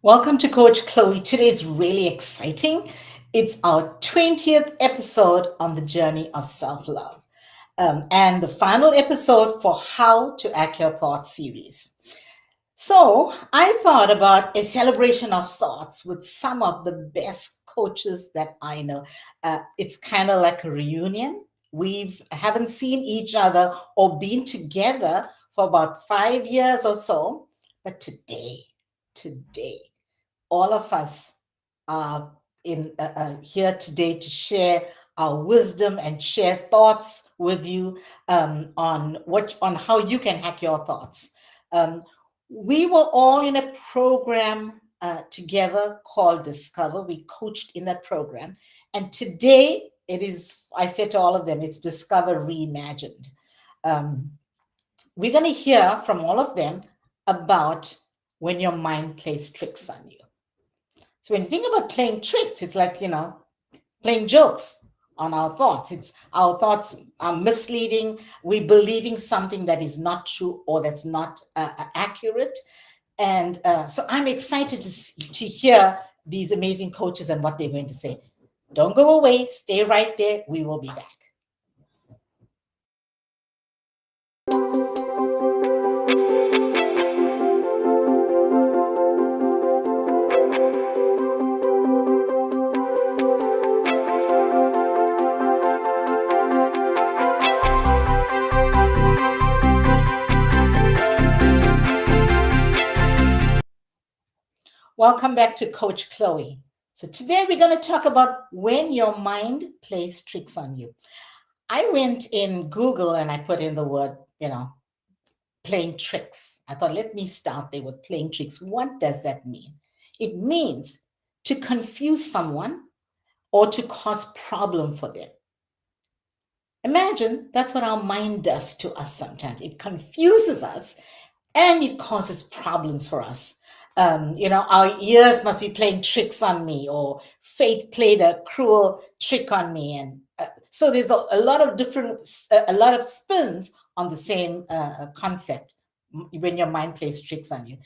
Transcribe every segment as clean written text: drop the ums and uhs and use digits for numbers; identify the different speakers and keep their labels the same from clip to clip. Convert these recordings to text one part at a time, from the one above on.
Speaker 1: Welcome to Coach Chloe. Today is really exciting. It's our 20th episode on the journey of self love, and the final episode for How to Act Your Thoughts series. So, I thought about a celebration of sorts with some of the best coaches that I know. It's kind of like a reunion. We haven't seen each other or been together for about 5 years or so, but today, all of us are in here today to share our wisdom and share thoughts with you on how you can hack your thoughts. Um, we were all in a program together called Discover. We coached in that program, and today it is. I said to all of them, it's Discover Reimagined. Um, we're going to hear from all of them about when your mind plays tricks on you. So when you think about playing tricks, it's like, playing jokes on our thoughts. It's our thoughts are misleading. We're believing something that is not true or that's not accurate. And so I'm excited to hear these amazing coaches and what they're going to say. Don't go away. Stay right there. We will be back. Welcome back to Coach Chloe. So today we're going to talk about when your mind plays tricks on you. I went in Google and I put in the word, playing tricks. I thought, let me start there with playing tricks. What does that mean? It means to confuse someone or to cause problem for them. Imagine that's what our mind does to us sometimes. It confuses us and it causes problems for us. Our ears must be playing tricks on me, or fate played a cruel trick on me. And so there's a lot of a lot of spins on the same concept when your mind plays tricks on you.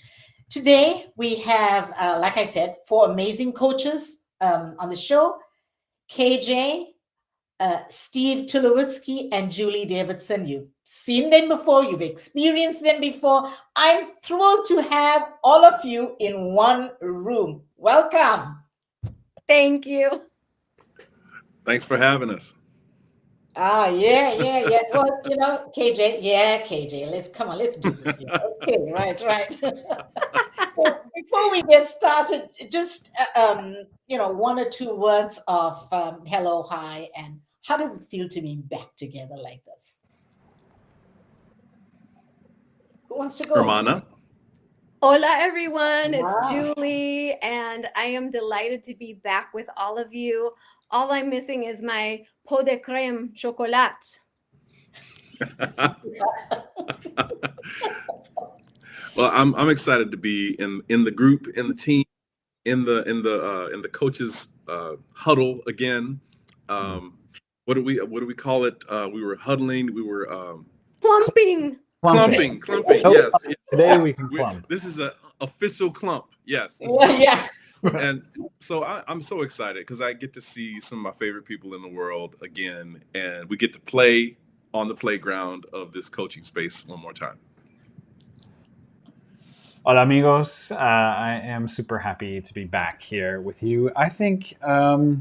Speaker 1: Today, we have, like I said, four amazing coaches on the show: KJ, Steve Tulowitzki, and Julie Davidson. You've seen them before, you've experienced them before. I'm thrilled to have all of you in one room. Welcome.
Speaker 2: Thank you.
Speaker 3: Thanks for having us.
Speaker 1: Yeah. Well, KJ, let's do this here. Okay, right. So before we get started, just one or two words of hello, hi, and how does it feel to be back together like this? Who wants to go?
Speaker 3: Hermana.
Speaker 2: Hola, everyone. It's
Speaker 1: Wow.
Speaker 2: Julie, and I am delighted to be back with all of you. All I'm missing is my pot de crème chocolat.
Speaker 3: Well, I'm excited to be in the group, in the team, in the coaches huddle again. Um, what do we call it? We were huddling. We were
Speaker 2: Plumping.
Speaker 4: Clumping.
Speaker 3: clumping.
Speaker 4: Oh,
Speaker 3: Yes,
Speaker 4: today we can clump.
Speaker 3: this is a official clump. Yes, this is
Speaker 1: Yeah, yeah.
Speaker 3: and so I'm so excited because I get to see some of my favorite people in the world again, and we get to play on the playground of this coaching space one more time.
Speaker 4: Hola, amigos. I am super happy to be back here with you. I think a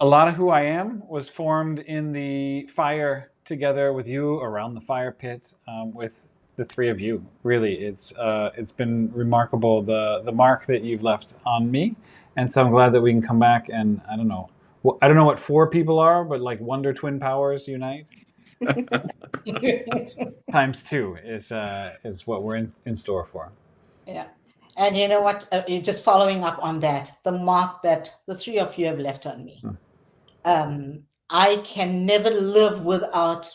Speaker 4: lot of who I am was formed in the fire together with you around the fire pit with the three of you. Really, it's been remarkable the mark that you've left on me, and so I'm glad that we can come back and I don't know. Well, I don't know what four people are, but like Wonder Twin powers unite. Times two is what we're in store for.
Speaker 1: Yeah. And you know what? Just following up on that, the mark that the three of you have left on me. I can never live without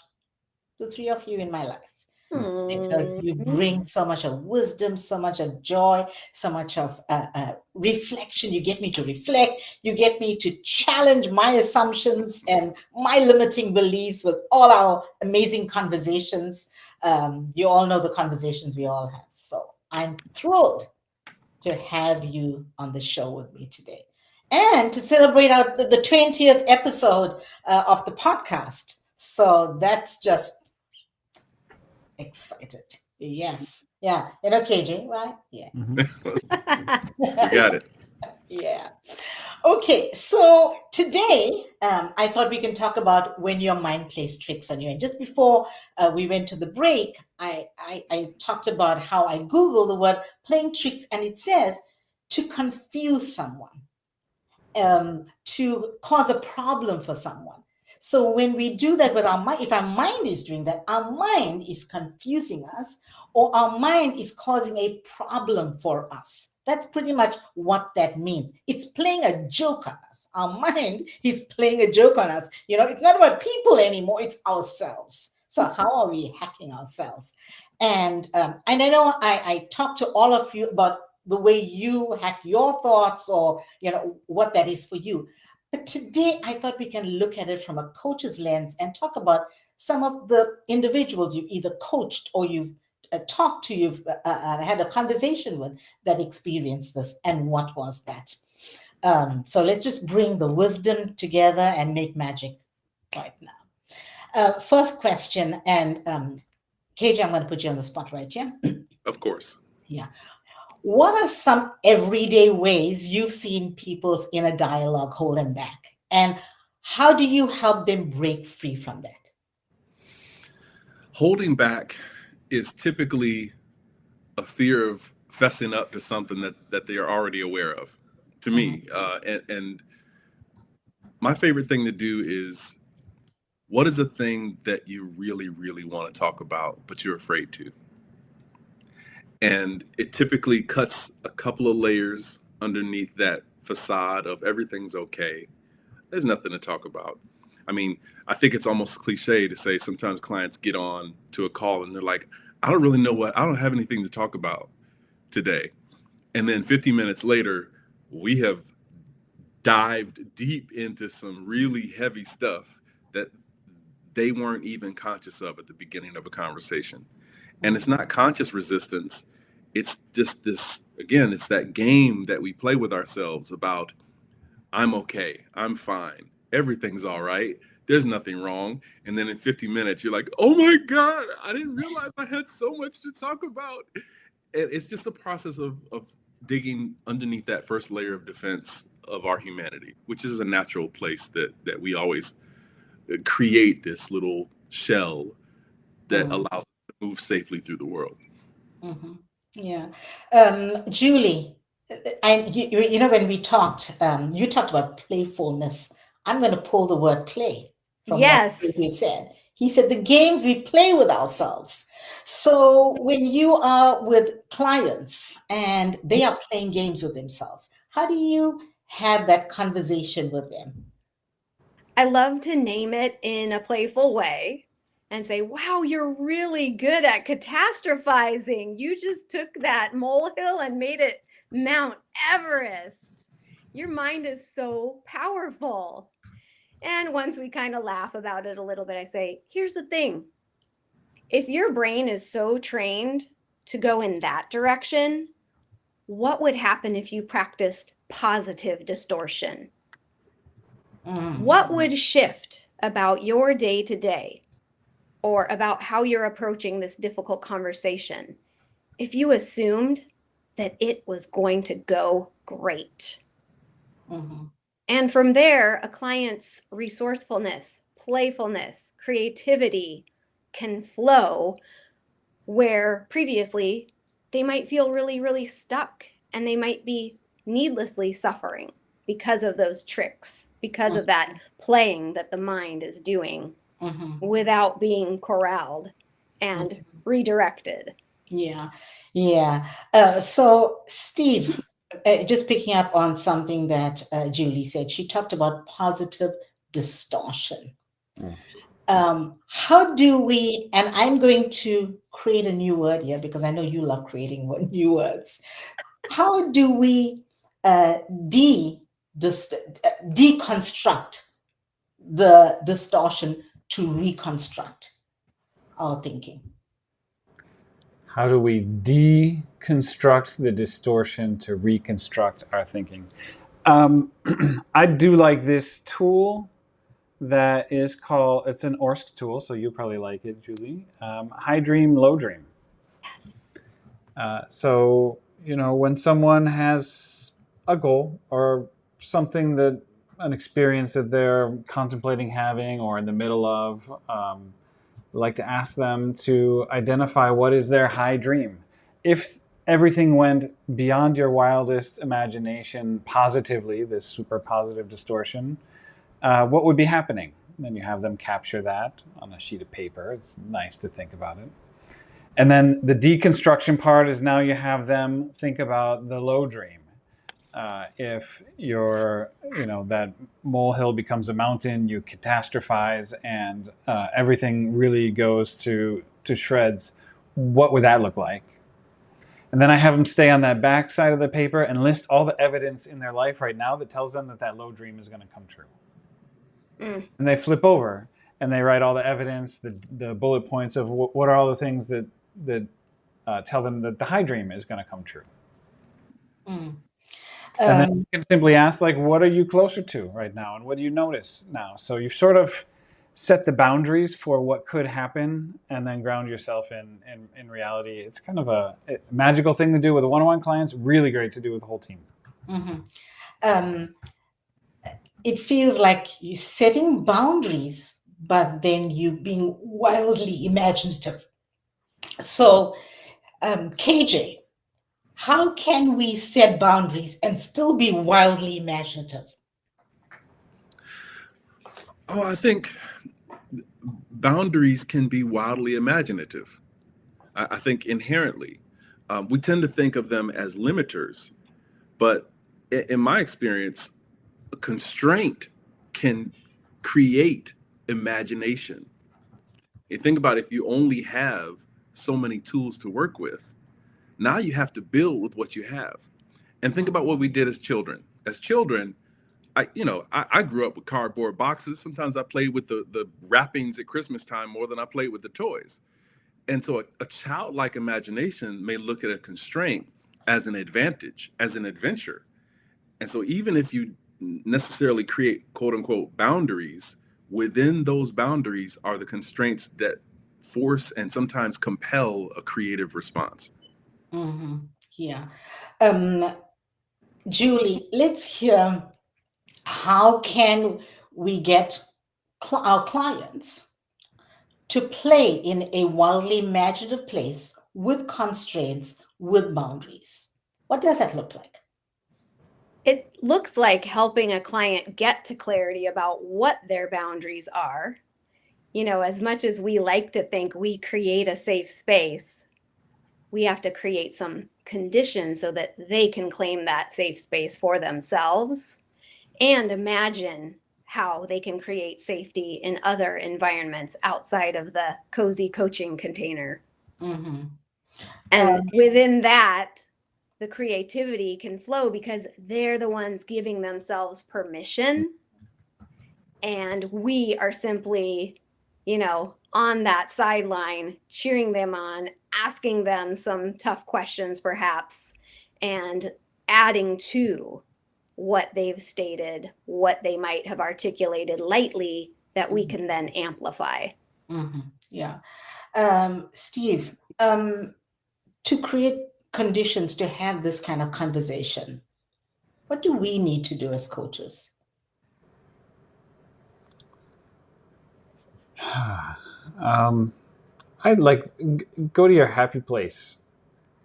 Speaker 1: the three of you in my life, because you bring so much of wisdom, so much of joy, so much of reflection. You get me to reflect. You get me to challenge my assumptions and my limiting beliefs with all our amazing conversations. You all know the conversations we all have. So I'm thrilled to have you on the show with me today and to celebrate the 20th episode of the podcast. So that's just excited. Yes. Yeah. KJ, right? Yeah.
Speaker 3: We got it.
Speaker 1: Yeah. Okay, so today I thought we can talk about when your mind plays tricks on you. And just before we went to the break, I talked about how I Googled the word playing tricks, and it says to confuse someone, to cause a problem for someone. So when we do that with our mind, if our mind is doing that, our mind is confusing us, or our mind is causing a problem for us. That's pretty much what that means. It's playing a joke on us. Our mind is playing a joke on us. It's not about people anymore, it's ourselves. So how are we hacking ourselves? And I know I talked to all of you about the way you hack your thoughts, or what that is for you. But today I thought we can look at it from a coach's lens and talk about some of the individuals you've either coached or you've talked to, you've had a conversation with, that experienced this, and what was that. So let's just bring the wisdom together and make magic right now. First question, and KJ, I'm going to put you on the spot right here.
Speaker 3: Of course.
Speaker 1: Yeah. What are some everyday ways you've seen people's inner dialogue hold them back? And how do you help them break free from that?
Speaker 3: Holding back is typically a fear of fessing up to something that they are already aware of, to me. And my favorite thing to do is, what is a thing that you really, really want to talk about, but you're afraid to? And it typically cuts a couple of layers underneath that facade of everything's okay. There's nothing to talk about. I mean, I think it's almost cliche to say sometimes clients get on to a call and they're like, I don't really know I don't have anything to talk about today. And then 50 minutes later, we have dived deep into some really heavy stuff that they weren't even conscious of at the beginning of a conversation. And it's not conscious resistance. It's just this, again, it's that game that we play with ourselves about, I'm okay, I'm fine, everything's all right, there's nothing wrong. And then in 50 minutes, you're like, oh my God, I didn't realize I had so much to talk about. And it's just the process of digging underneath that first layer of defense of our humanity, which is a natural place that we always create this little shell that allows us to move safely through the world.
Speaker 1: Mm-hmm. Yeah. Julie, when we talked, you talked about playfulness. I'm going to pull the word play from what
Speaker 2: Yes.
Speaker 1: he said. He said the games we play with ourselves. So when you are with clients and they are playing games with themselves, how do you have that conversation with them?
Speaker 2: I love to name it in a playful way and say, wow, you're really good at catastrophizing. You just took that molehill and made it Mount Everest. Your mind is so powerful. And once we kind of laugh about it a little bit, I say, here's the thing. If your brain is so trained to go in that direction, what would happen if you practiced positive distortion? What would shift about your day to day or about how you're approaching this difficult conversation if you assumed that it was going to go great?
Speaker 1: Mm-hmm.
Speaker 2: And from there, a client's resourcefulness, playfulness, creativity can flow where previously they might feel really, really stuck and they might be needlessly suffering because of those tricks, because of that playing that the mind is doing without being corralled and redirected.
Speaker 1: Yeah, yeah. So, Steve, just picking up on something that Julie said, she talked about positive distortion. How do we, and I'm going to create a new word here because I know you love creating new words. How do we de deconstruct the distortion to reconstruct our thinking?
Speaker 4: how do we deconstruct the distortion to reconstruct our thinking? I do like this tool that is called, it's an ORSC tool, so you probably like it, Julie. High Dream, Low Dream.
Speaker 2: Yes.
Speaker 4: So, when someone has a goal or something that, an experience that they're contemplating having or in the middle of, like to ask them to identify what is their high dream. If everything went beyond your wildest imagination positively, this super positive distortion, what would be happening? And then you have them capture that on a sheet of paper. It's nice to think about it. And then the deconstruction part is now you have them think about the low dream. If that molehill becomes a mountain, you catastrophize, and everything really goes to shreds. What would that look like? And then I have them stay on that back side of the paper and list all the evidence in their life right now that tells them that low dream is going to come true. And they flip over and they write all the evidence, the bullet points of what are all the things that tell them that the high dream is going to come true. And then you can simply ask, like, what are you closer to right now? And what do you notice now? So you've sort of set the boundaries for what could happen and then ground yourself in reality. It's kind of a magical thing to do with one-on-one clients, really great to do with the whole team.
Speaker 1: It feels like you're setting boundaries, but then you being wildly imaginative. So, KJ, how can we set boundaries and still be wildly imaginative?
Speaker 3: Oh, I think boundaries can be wildly imaginative. I think inherently, we tend to think of them as limiters, but in my experience, a constraint can create imagination. You think about if you only have so many tools to work with, now you have to build with what you have. And think about what we did as children. As children, I grew up with cardboard boxes. Sometimes I played with the wrappings at Christmas time more than I played with the toys. And so a childlike imagination may look at a constraint as an advantage, as an adventure. And so even if you necessarily create quote unquote boundaries, within those boundaries are the constraints that force and sometimes compel a creative response.
Speaker 1: Yeah. Julie, let's hear, how can we get our clients to play in a wildly imaginative place with constraints, with boundaries? What does that look like?
Speaker 2: It looks like helping a client get to clarity about what their boundaries are. As much as we like to think we create a safe space, we have to create some conditions so that they can claim that safe space for themselves and imagine how they can create safety in other environments outside of the cozy coaching container. And within that, the creativity can flow because they're the ones giving themselves permission. And we are simply, on that sideline, cheering them on, asking them some tough questions perhaps, and adding to what they've stated, what they might have articulated lightly that we can then amplify.
Speaker 1: Yeah. Steve, to create conditions to have this kind of conversation, what do we need to do as coaches?
Speaker 4: I'd go to your happy place.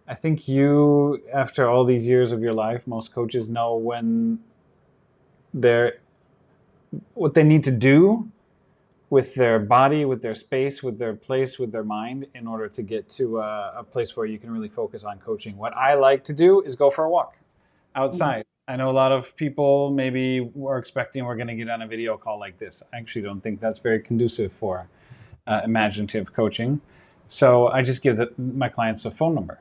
Speaker 4: I think you, after all these years of your life, most coaches know when what they need to do with their body, with their space, with their place, with their mind, in order to get to a place where you can really focus on coaching. What I like to do is go for a walk outside. I know a lot of people maybe were expecting we're going to get on a video call like this. I actually don't think that's very conducive for imaginative coaching. So I just give my clients a phone number.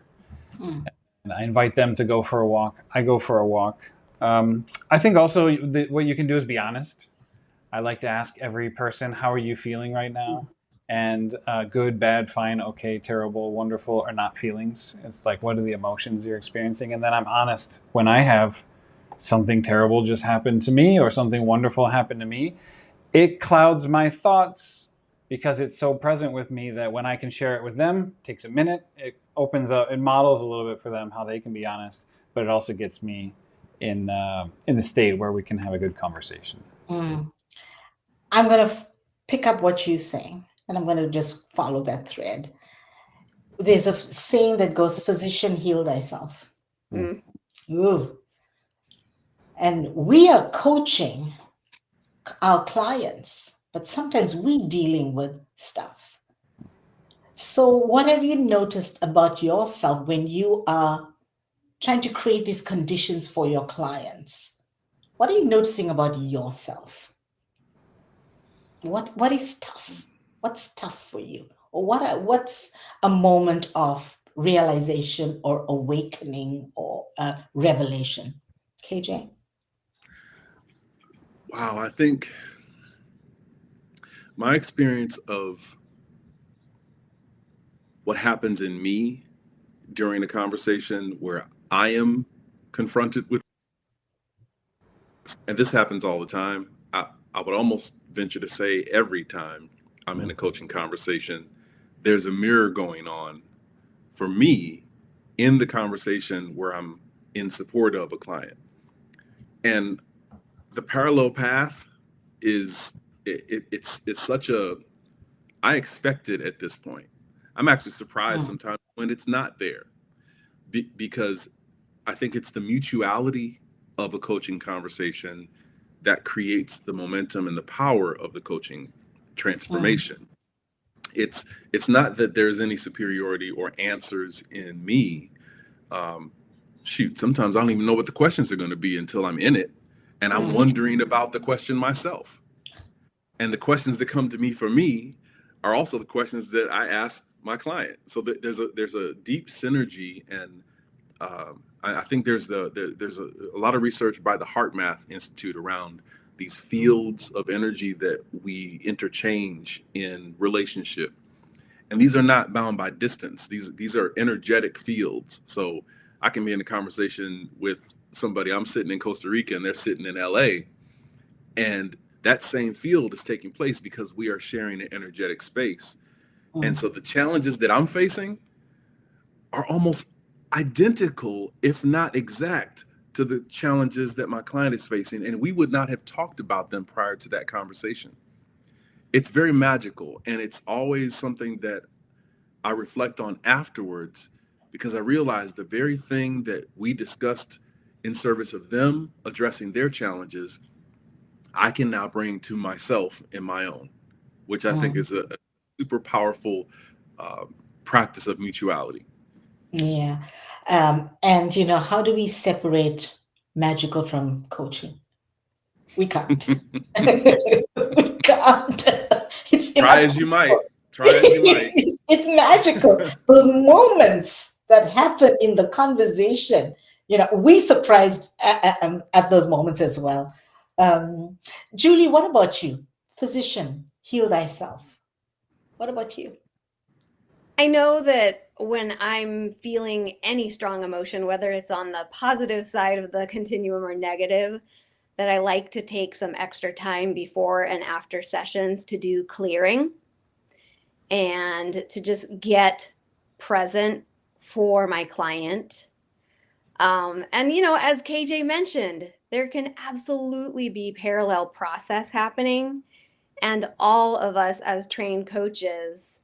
Speaker 4: And I invite them to go for a walk. I go for a walk. I think also what you can do is be honest. I like to ask every person, how are you feeling right now? And good, bad, fine, okay, terrible, wonderful are not feelings. It's like, what are the emotions you're experiencing? And then I'm honest when I have something terrible just happened to me or something wonderful happened to me. It clouds my thoughts because it's so present with me that when I can share it with them, it takes a minute. It opens up, it models a little bit for them how they can be honest, but it also gets me in the state where we can have a good conversation.
Speaker 1: Mm. I'm going to pick up what you're saying, and I'm going to just follow that thread. There's a saying that goes, "Physician, heal thyself."
Speaker 2: Mm.
Speaker 1: Ooh. And we are coaching our clients, but sometimes we dealing with stuff. So what have you noticed about yourself when you are trying to create these conditions for your clients? What are you noticing about yourself? What is tough? What's tough for you? Or what's a moment of realization or awakening or revelation? KJ?
Speaker 3: Wow, I think my experience of what happens in me during a conversation where I am confronted with, and this happens all the time. I would almost venture to say every time I'm in a coaching conversation, there's a mirror going on for me in the conversation where I'm in support of a client. And the parallel path is it's such a I expect it at this point. I'm actually surprised
Speaker 1: Mm,
Speaker 3: sometimes when it's not there because I think it's the mutuality of a coaching conversation that creates the momentum and the power of the coaching
Speaker 1: mm,
Speaker 3: transformation. It's not that there's any superiority or answers in me. Um, Shoot, sometimes I don't even know what the questions are going to be until I'm in it, and I'm
Speaker 1: mm,
Speaker 3: wondering about the question myself. And the questions that come to me for me are also the questions that I ask my client. So there's a deep synergy, and I think there's a lot of research by the Heart Math Institute around these fields of energy that we interchange in relationship, and these are not bound by distance. These are energetic fields. So I can be in a conversation with somebody. I'm sitting in Costa Rica and they're sitting in LA, and that same field is taking place because we are sharing an energetic space. And
Speaker 1: mm,
Speaker 3: so the challenges that I'm facing are almost identical, if not exact, to the challenges that my client is facing. And we would not have talked about them prior to that conversation. It's very magical. And it's always something that I reflect on afterwards because I realize the very thing that we discussed in service of them addressing their challenges, I can now bring to myself in my own, which I think
Speaker 1: mm.
Speaker 3: is a super powerful uh, practice of mutuality.
Speaker 1: Yeah. And how do we separate magical from coaching? We can't. We can't. It's
Speaker 3: Try as you might.
Speaker 1: impossible.
Speaker 3: Try as you might.
Speaker 1: It's magical. Those moments that happen in the conversation, we surprised at those moments as well. Um, Julie, what about you? Physician, heal thyself. What about you?
Speaker 2: I know that when I'm feeling any strong emotion, whether it's on the positive side of the continuum or negative, that I like to take some extra time before and after sessions to do clearing and to just get present for my client. And as KJ mentioned, there can absolutely be parallel process happening. And all of us as trained coaches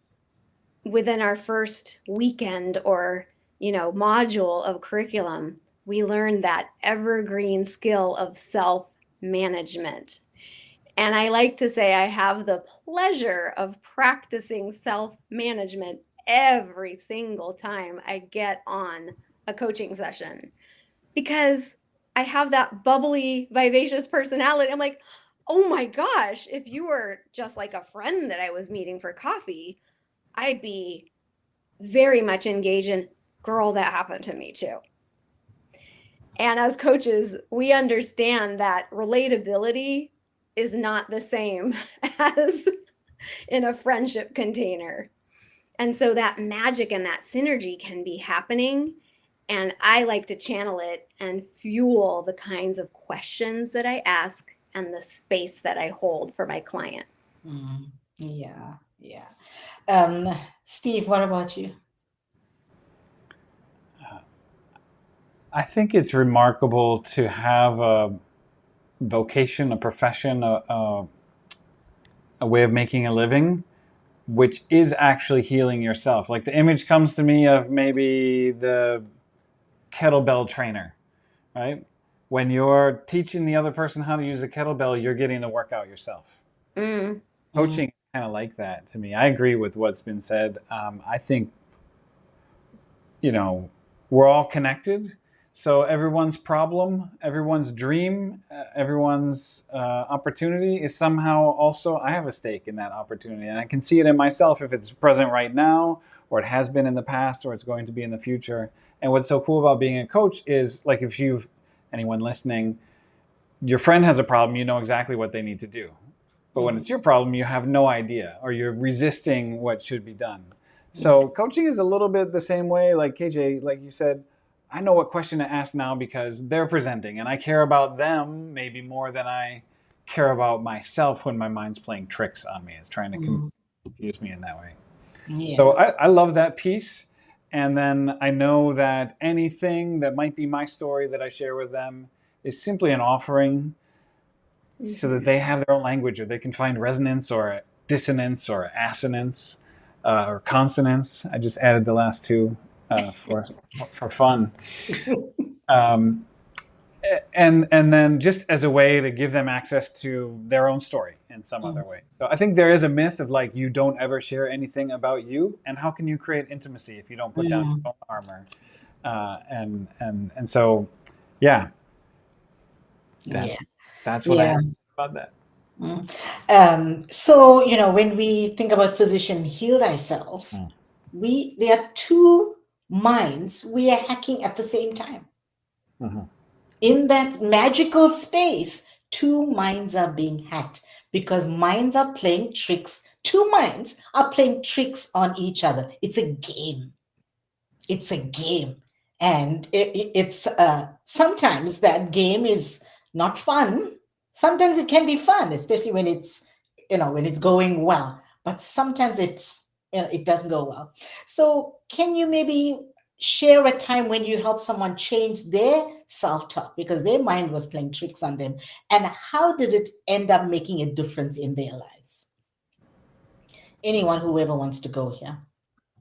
Speaker 2: within our first weekend or module of curriculum, we learn that evergreen skill of self management. And I like to say I have the pleasure of practicing self management every single time I get on a coaching session because I have that bubbly, vivacious personality. I'm like, oh my gosh, if you were just like a friend that I was meeting for coffee, I'd be very much engaged in, girl, that happened to me too. And as coaches, we understand that relatability is not the same as in a friendship container. And so that magic and that synergy can be happening. And I like to channel it and fuel the kinds of questions that I ask and the space that I hold for my client.
Speaker 1: Yeah, yeah. Steve, what about you?
Speaker 4: I think it's remarkable to have a vocation, a profession, a way of making a living, which is actually healing yourself. Like the image comes to me of maybe the kettlebell trainer, right? When you're teaching the other person how to use a kettlebell, you're getting the workout yourself.
Speaker 2: Mm.
Speaker 4: Coaching is kind of like that to me. I agree with what's been said. I think, we're all connected. So everyone's problem, everyone's dream, everyone's opportunity is somehow also, I have a stake in that opportunity. And I can see it in myself if it's present right now, or it has been in the past, or it's going to be in the future. And what's so cool about being a coach is, like, if anyone listening, your friend has a problem, you know exactly what they need to do. But when it's your problem, you have no idea, or you're resisting what should be done. So coaching is a little bit the same way. Like KJ, like you said, I know what question to ask now because they're presenting, and I care about them maybe more than I care about myself when my mind's playing tricks on me. It's trying to confuse me in that way.
Speaker 1: Yeah.
Speaker 4: So I love that piece. And then I know that anything that might be my story that I share with them is simply an offering so that they have their own language, or they can find resonance or dissonance or assonance or consonance. I just added the last two for fun. And then just as a way to give them access to their own story in some other way. So I think there is a myth of like, you don't ever share anything about you, and how can you create intimacy if you don't put down your own armor? And so, yeah, that's what I have about that.
Speaker 1: So, when we think about physician heal thyself, there are two minds we are hacking at the same time. In that magical space, two minds are being hacked because minds are playing tricks. Two minds are playing tricks on each other. It's a game. It's a game. And it's sometimes that game is not fun. Sometimes it can be fun, especially when it's going well. But sometimes it doesn't go well. So can you maybe share a time when you helped someone change their self-talk because their mind was playing tricks on them, and how did it end up making a difference in their lives? Anyone, whoever wants to go here.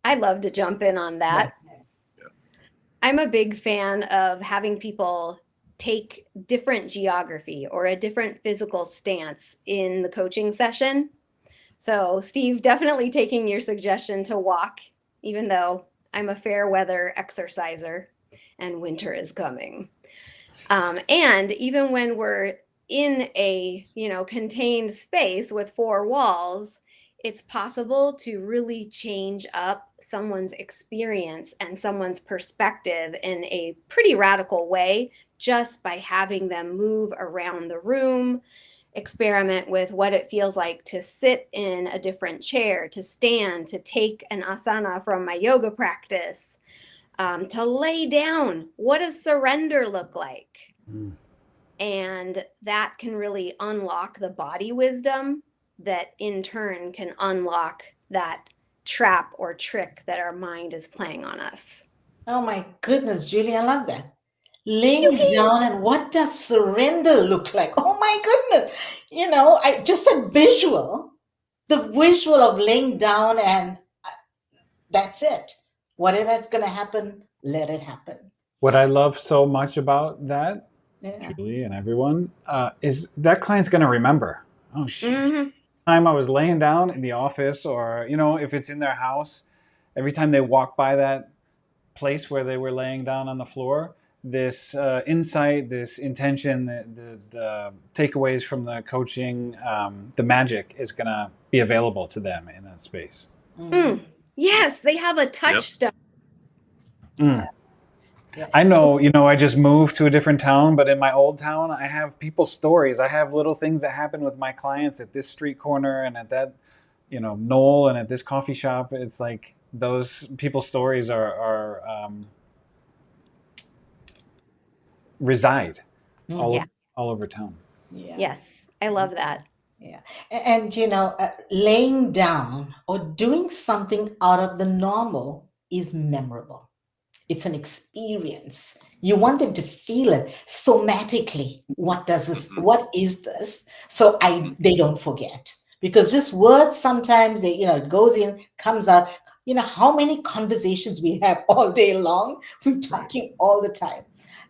Speaker 2: I'd love to jump in on that. I'm a big fan of having people take different geography or a different physical stance in the coaching session. So, Steve, definitely taking your suggestion to walk, even though I'm a fair weather exerciser and winter is coming. And even when we're in a contained space with four walls, it's possible to really change up someone's experience and someone's perspective in a pretty radical way just by having them move around the room, experiment with what it feels like to sit in a different chair, to stand, to take an asana from my yoga practice, to lay down. What does surrender look like? And that can really unlock the body wisdom that in turn can unlock that trap or trick that our mind is playing on us.
Speaker 1: Oh my goodness, Julie, I love that. Laying down, and what does surrender look like? Oh my goodness. I just a visual, the visual of laying down, and that's it. Whatever is going to happen, let it happen.
Speaker 4: What I love so much about that, Julie and everyone, is that client's going to remember. Oh, shit. Time I was laying down in the office, or, if it's in their house, every time they walk by that place where they were laying down on the floor, this insight, this intention, the takeaways from the coaching, the magic is going to be available to them in that space.
Speaker 2: Yes, they have a touchstone.
Speaker 4: I know, I just moved to a different town, but in my old town, I have people's stories. I have little things that happen with my clients at this street corner and at that Noel and at this coffee shop. It's like those people's stories are reside all
Speaker 1: Mhm.
Speaker 2: Yeah.
Speaker 4: over, all over town.
Speaker 1: Yeah.
Speaker 2: Yes. I love that.
Speaker 1: Yeah. And, laying down or doing something out of the normal is memorable. It's an experience. You want them to feel it somatically.
Speaker 3: Hmm.
Speaker 1: What is this? So
Speaker 3: Hmm.
Speaker 1: they don't forget. Because just words sometimes it goes in, comes out. How many conversations we have all day long? We're
Speaker 3: Right.
Speaker 1: talking all the time.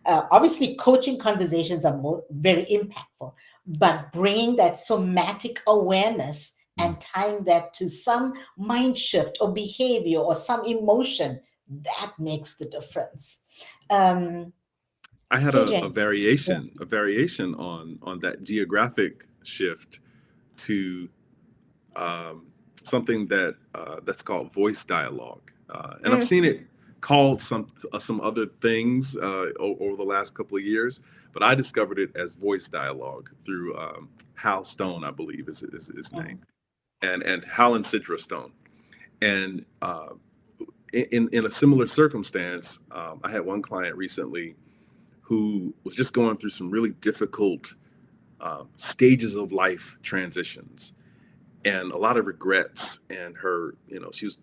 Speaker 1: Obviously, coaching conversations are very impactful, but bringing that somatic awareness and tying that to some mind shift or behavior or some emotion, that makes the difference. Um,
Speaker 3: I had a
Speaker 1: KJ. Yeah.
Speaker 3: variation on that geographic shift to um, something that's called voice dialogue, and I've
Speaker 2: Mm.
Speaker 3: seen it called some other things over the last couple of years, but I discovered it as voice dialogue through Hal Stone, I believe is his name,
Speaker 1: Mhm.
Speaker 3: and Hal and Sidra Stone, and in a similar circumstance, I had one client recently who was just going through some really difficult stages of life transitions and a lot of regrets, and she was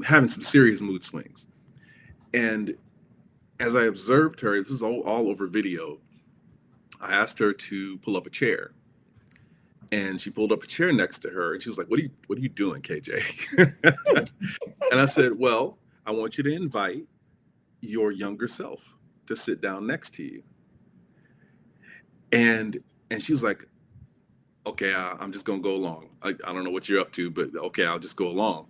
Speaker 3: having some serious mood swings. And as I observed her, this is all over video, I asked her to pull up a chair, and she pulled up a chair next to her, and she was like, what are you doing, KJ? And I said, well, I want you to invite your younger self to sit down next to you. And she was like, okay, I'm just gonna go along. I don't know what you're up to, but okay, I'll just go along.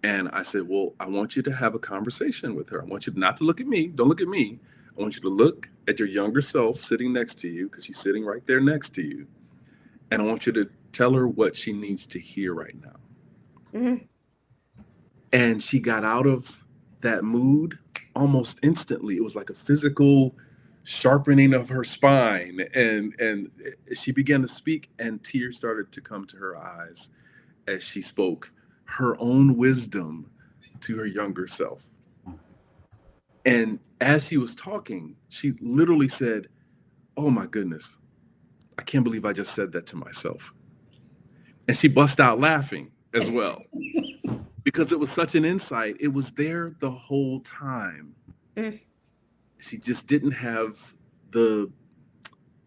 Speaker 3: And I said, well, I want you to have a conversation with her. I want you not to look at me. Don't look at me. I want you to look at your younger self sitting next to you, because she's sitting right there next to you. And I want you to tell her what she needs to hear right now.
Speaker 2: Mm.
Speaker 3: And she got out of that mood almost instantly. It was like a physical sharpening of her spine. And she began to speak, and tears started to come to her eyes as she spoke her own wisdom to her younger self. And as she was talking, she literally said, oh my goodness, I can't believe I just said that to myself. And she bust out laughing as well, because it was such an insight. It was there the whole time.
Speaker 2: Mm.
Speaker 3: She just didn't have the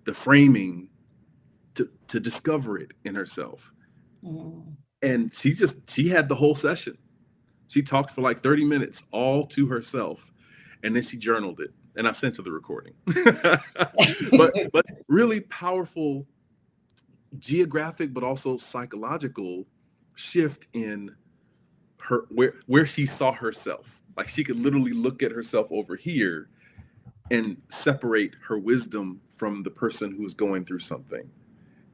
Speaker 3: the framing to discover it in herself.
Speaker 1: Mhm.
Speaker 3: And she had the whole session. She talked for like 30 minutes all to herself, and then she journaled it, and I sent her the recording. But really powerful geographic but also psychological shift in her, where she saw herself. Like she could literally look at herself over here and separate her wisdom from the person who's going through something,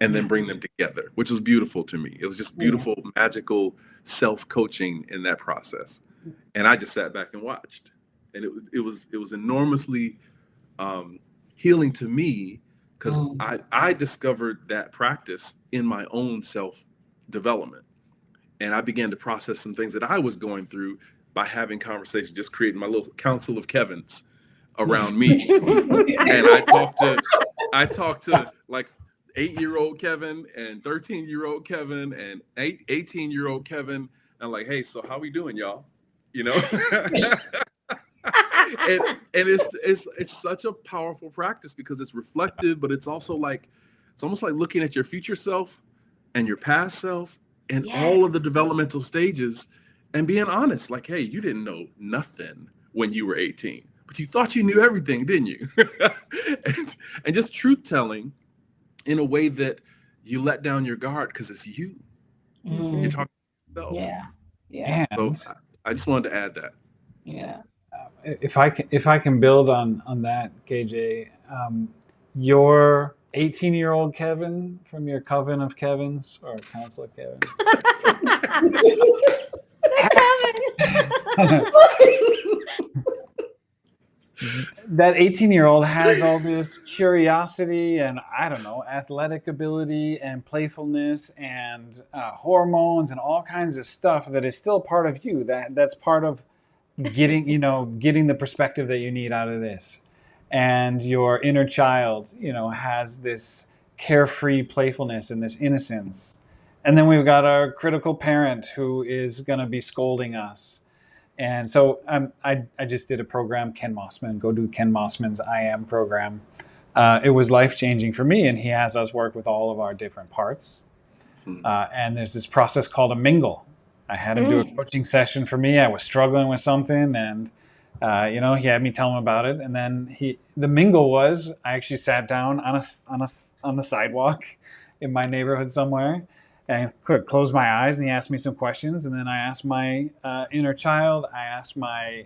Speaker 3: and then
Speaker 1: Yeah.
Speaker 3: bring them together, which was beautiful to me. It was just
Speaker 1: Yeah.
Speaker 3: beautiful, magical self-coaching in that process. And I just sat back and watched, and it was enormously um, healing to me, because
Speaker 1: Mm.
Speaker 3: I discovered that practice in my own self development, and I began to process some things that I was going through by having conversation, just creating my little council of Kevins around me. And I talked to like 8-year-old Kevin and 13-year-old Kevin and 18-year-old Kevin. And like, hey, so how we doing, y'all? You know? and it's such a powerful practice, because it's reflective, but it's also like, it's almost like looking at your future self and your past self and all
Speaker 2: Yes.
Speaker 3: of the developmental stages, and being honest, like, hey, you didn't know nothing when you were 18, but you thought you knew everything, didn't you? and just truth telling in a way that you let down your guard, because it's you. You're
Speaker 2: Mm-hmm.
Speaker 1: Mm.
Speaker 3: talking to yourself.
Speaker 1: Yeah. Yeah.
Speaker 3: So
Speaker 4: And
Speaker 3: I just wanted to add that.
Speaker 1: Yeah.
Speaker 4: if I can build on that, KJ, your 18-year-old Kevin from your coven of Kevins or council of Kevins
Speaker 2: The Kevin.
Speaker 4: had, that 18-year-old has all this curiosity and, I don't know, athletic ability and playfulness and hormones and all kinds of stuff that is still part of you. That's part of getting the perspective that you need out of this. And your inner child, has this carefree playfulness and this innocence. And then we've got our critical parent who is going to be scolding us. And so I just did a program, Ken Mossman. Go do Ken Mossman's I Am program. It was life changing for me, and he has us work with all of our different parts. And there's this process called a mingle. I had him do a coaching session for me. I was struggling with something, and he had me tell him about it. And then the mingle was, I actually sat down on the sidewalk in my neighborhood somewhere, and closed my eyes, and he asked me some questions. And then I asked my inner child. I asked my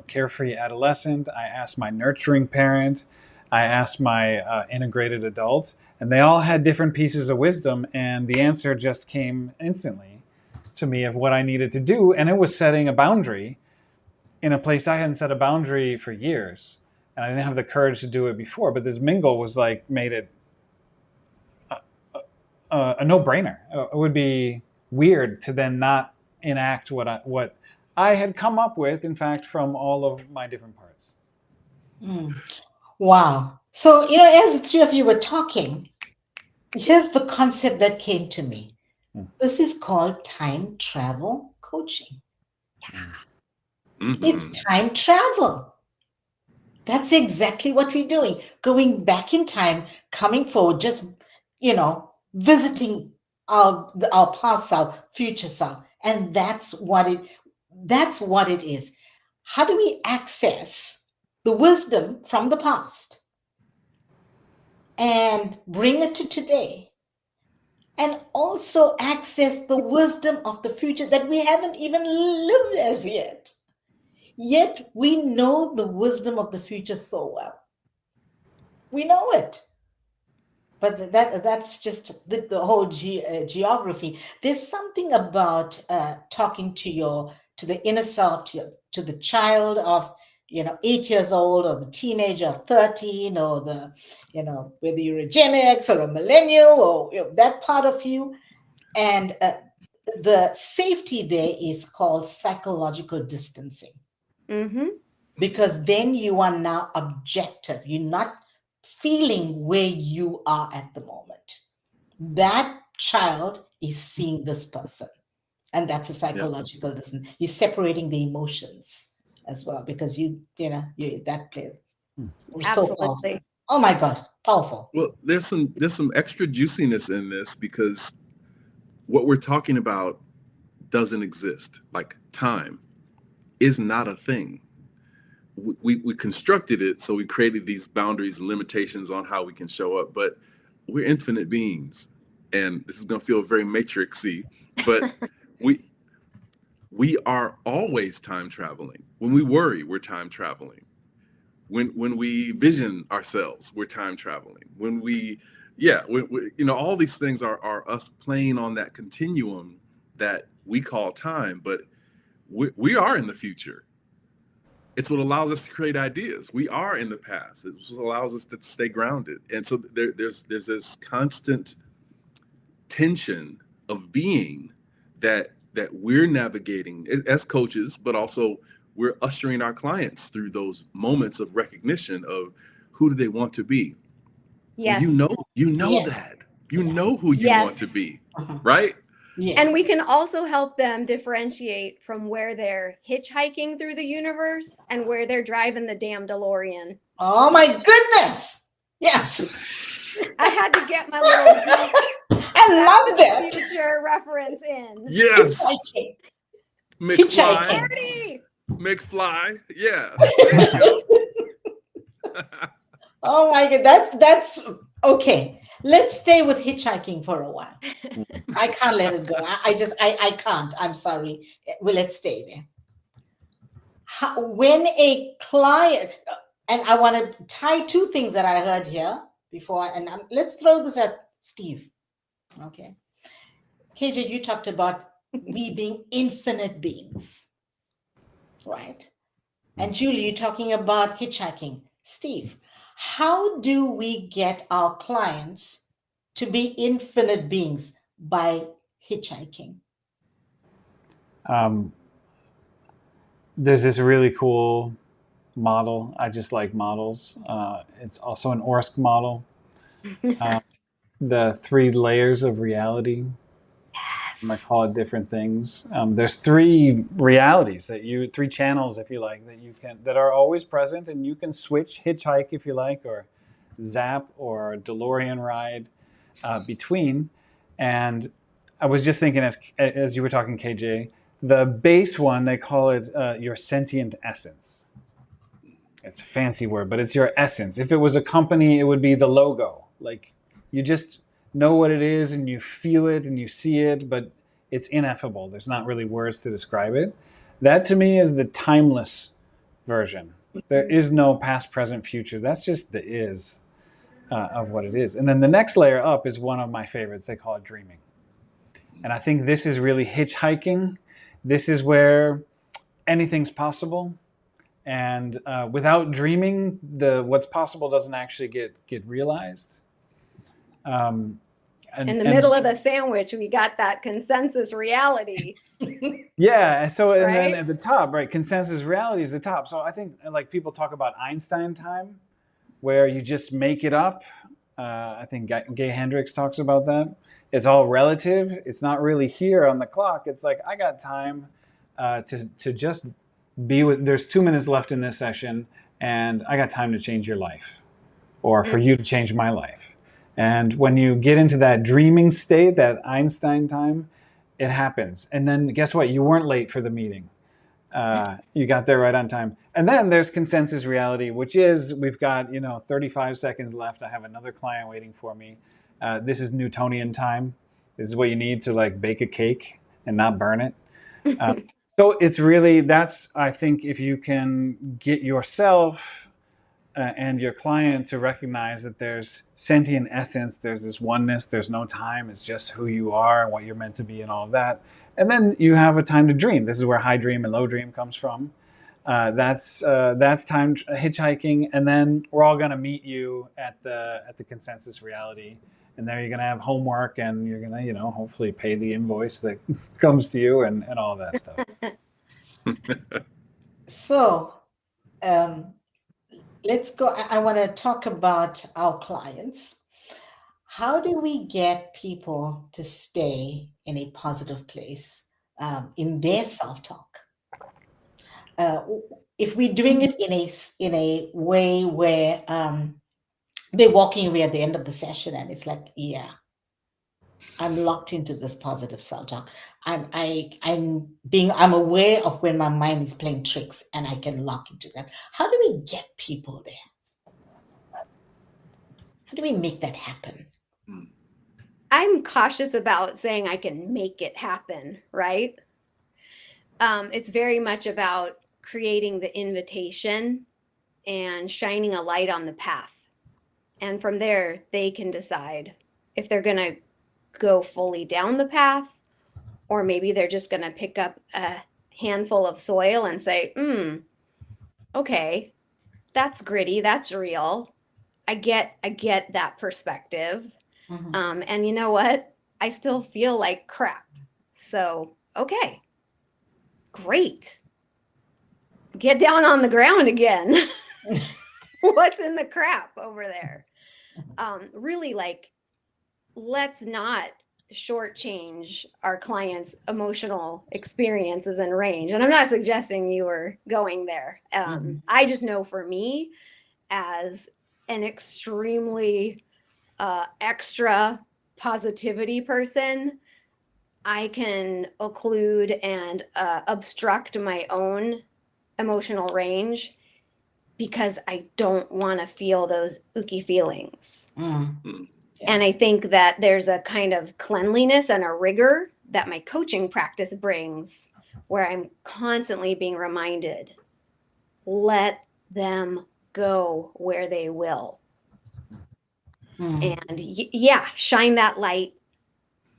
Speaker 4: carefree adolescent. I asked my nurturing parent. I asked my integrated adult. And they all had different pieces of wisdom, and the answer just came instantly to me of what I needed to do. And it was setting a boundary in a place I hadn't set a boundary for years. And I didn't have the courage to do it before. But this mingle was made it a no-brainer. It would be weird to then not enact what I had come up with, in fact, from all of my different parts.
Speaker 1: Wow. So, as the three of you were talking, here's the concept that came to me. This is called time travel coaching. It's time travel. That's exactly what we're doing. Going back in time, coming forward, just, visiting our past self, future self. And that's what it is. How do we access the wisdom from the past and bring it to today? And also access the wisdom of the future that we haven't even lived as yet. Yet we know the wisdom of the future so well. We know it. But that's just the whole geography. There's something about talking to the inner self, to the child of 8 years old, or the teenager of 13, or whether you're a Gen X or a millennial, or that part of you. And the safety there is called psychological distancing. Because then you are now objective. You're not feeling where you are at the moment. That child is seeing this person. And that's a psychological distance. You're separating the emotions as well, because you that plays. So powerful. Oh my God, powerful.
Speaker 3: Well, there's some extra juiciness in this, because what we're talking about doesn't exist. Like, time is not a thing. We constructed it, so we created these boundaries and limitations on how we can show up, but we're infinite beings. And this is going to feel very matrixy, but we are always time traveling. When we worry, we're time traveling. When we vision ourselves, we're time traveling. When all these things are us playing on that continuum that we call time, but we are in the future. It's what allows us to create ideas. We are in the past. It's what allows us to stay grounded. And so there's this constant tension of being that we're navigating as coaches, but also we're ushering our clients through those moments of recognition of who do they want to be.
Speaker 2: Yes.
Speaker 3: Well, that. You know who you want to be, right?
Speaker 2: Yeah. And we can also help them differentiate from where they're hitchhiking through the universe and where they're driving the damn DeLorean.
Speaker 1: Oh my goodness. Yes.
Speaker 2: I had to get my little
Speaker 1: I love that
Speaker 2: future reference in.
Speaker 3: Yes.
Speaker 1: Hitchhiking.
Speaker 3: McFly. McFly. Yeah. There you go.
Speaker 1: Oh my God. That's okay. Let's stay with hitchhiking for a while. I can't let it go. I can't. I'm sorry. Well, let's stay there. When a client, and I want to tie two things that I heard here before, and let's throw this at Steve. Okay. KJ, you talked about we being infinite beings, right? And Julie, you're talking about hitchhiking. Steve, how do we get our clients to be infinite beings by hitchhiking?
Speaker 4: Um, there's this really cool model. I just like models. It's also an ORSC model. Uh, the 3 layers of reality. I call it
Speaker 2: Yes.
Speaker 4: different things. There's 3 realities that 3 channels, if you like, that are always present, and you can switch, hitchhike if you like, or zap or DeLorean ride between. And I was just thinking, as you were talking, KJ, the base one, they call it your sentient essence. It's a fancy word, but it's your essence. If it was a company, it would be the logo. Like, you just know what it is and you feel it and you see it, but it's ineffable. There's not really words to describe it. That to me is the timeless version. There is no past, present, future. That's just the is of what it is. And then the next layer up is one of my favorites. They call it dreaming. And I think this is really hitchhiking. This is where anything's possible, and without dreaming, the what's possible doesn't actually get realized. Um,
Speaker 2: In the
Speaker 4: and
Speaker 2: middle of the sandwich, we got that consensus reality,
Speaker 4: yeah, so and then
Speaker 2: right?
Speaker 4: at the top, right, consensus reality is the top. So I think like people talk about Einstein time, where you just make it up. I think Gay Hendricks talks about that. It's all relative. It's not really here on the clock. It's like I got time to just be with. There's 2 minutes left in this session, and I got time to change your life, or for you to change my life. And when you get into that dreaming state, that Einstein time, it happens. And then guess what? You weren't late for the meeting. You got there right on time. And then there's consensus reality, which is we've got 35 seconds left. I have another client waiting for me. This is Newtonian time. This is what you need to like bake a cake and not burn it. Uh, so it's really that's I think if you can get yourself and your client to recognize that there's sentient essence, there's this oneness, there's no time, it's just who you are and what you're meant to be and all of that. And then you have a time to dream. This is where high dream and low dream comes from. That's time hitchhiking, and then we're all going to meet you at the consensus reality, and there you're going to have homework, and you're going to hopefully pay the invoice that comes to you, and all that stuff.
Speaker 1: So, um, let's go. I want to talk about our clients. How do we get people to stay in a positive place in their self-talk? If we're doing it in a way where they're walking away at the end of the session and it's like, yeah, I'm locked into this positive self-talk. I'm aware of when my mind is playing tricks and I can lock into that. How do we get people there? How do we make that happen?
Speaker 2: I'm cautious about saying I can make it happen, right? It's very much about creating the invitation and shining a light on the path. And from there, they can decide if they're going to go fully down the path, or maybe they're just going to pick up a handful of soil and say, okay, that's gritty, that's real. I get that perspective. And you know what? I still feel like crap. So, okay, great. Get down on the ground again. What's in the crap over there? Really, like, let's not shortchange our clients' emotional experiences and range. And I'm not suggesting you were going there. I just know for me, as an extremely extra positivity person, I can occlude and obstruct my own emotional range because I don't want to feel those ooky feelings. And I think that there's a kind of cleanliness and a rigor that my coaching practice brings where I'm constantly being reminded, let them go where they will. And yeah, shine that light,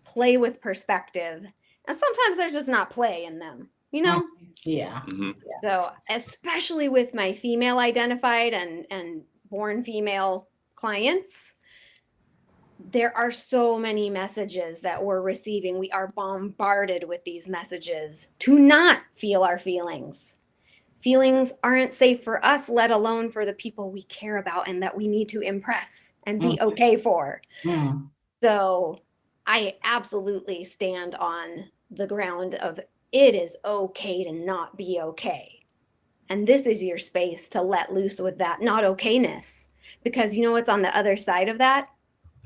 Speaker 2: play with perspective. And sometimes there's just not play in them. you know?
Speaker 1: Yeah.
Speaker 3: Mm-hmm.
Speaker 2: So, especially with my female identified and born female clients, there are so many messages that we're receiving. We are bombarded with these messages to not feel our feelings. Feelings aren't safe for us, let alone for the people we care about and that we need to impress and be okay for.
Speaker 1: Mm.
Speaker 2: So I absolutely stand on the ground of it is okay to not be okay. And this is your space to let loose with that not okayness. Because you know what's on the other side of that?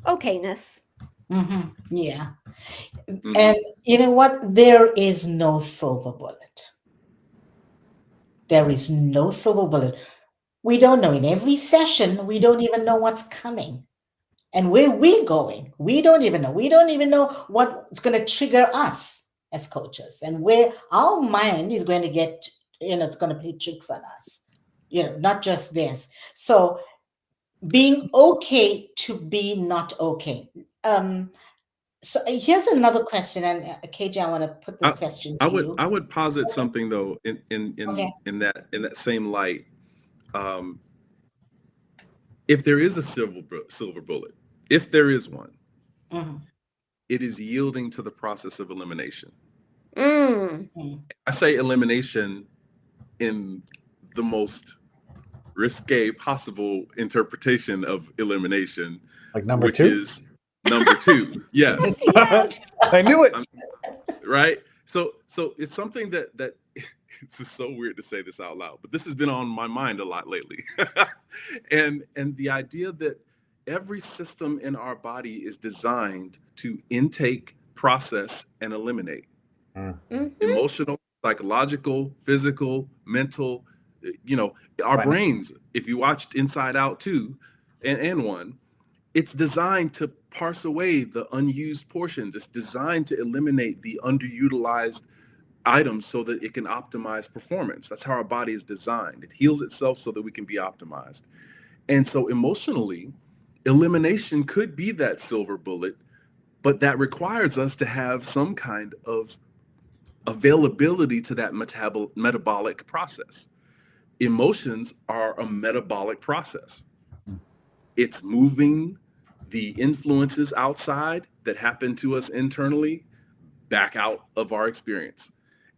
Speaker 2: Okayness.
Speaker 1: Hmm. Yeah.
Speaker 3: Mm-hmm.
Speaker 1: And you know what? There is no silver bullet. There is no silver bullet. We don't know. In every session, we don't even know what's coming. And where we're going, we don't even know. We don't even know what's going to trigger us as coaches and where our mind is going to get, it's going to play tricks on us, not just this. So being okay to be not okay. So here's another question, and KJ, I want to put this
Speaker 3: I,
Speaker 1: question
Speaker 3: I
Speaker 1: to
Speaker 3: would
Speaker 1: you.
Speaker 3: I would posit something though
Speaker 1: Okay.
Speaker 3: in that same light. Um, if there is a silver bullet, if there is one,
Speaker 1: Mhm.
Speaker 3: it is yielding to the process of elimination.
Speaker 2: Mm.
Speaker 1: Mhm.
Speaker 3: I say elimination in the most risque possible interpretation of elimination,
Speaker 4: Like number
Speaker 3: which
Speaker 4: two?
Speaker 3: is number two. Yes,
Speaker 2: Yes.
Speaker 4: I knew it.
Speaker 3: I'm right. So it's something that it's just so weird to say this out loud, but this has been on my mind a lot lately. And the idea that every system in our body is designed to intake, process, and eliminate.
Speaker 4: Mm.
Speaker 2: Mm-hmm.
Speaker 3: Emotional, psychological, physical, mental, our
Speaker 4: Fine.
Speaker 3: brains, if you watched Inside Out 2 and 1, it's designed to parse away the unused portions. It's designed to eliminate the underutilized items so that it can optimize performance. That's how our body is designed. It heals itself so that we can be optimized. And so emotionally, elimination could be that silver bullet, but that requires us to have some kind of availability to that metabolic process. Emotions are a metabolic process. It's moving the influences outside that happen to us internally back out of our experience.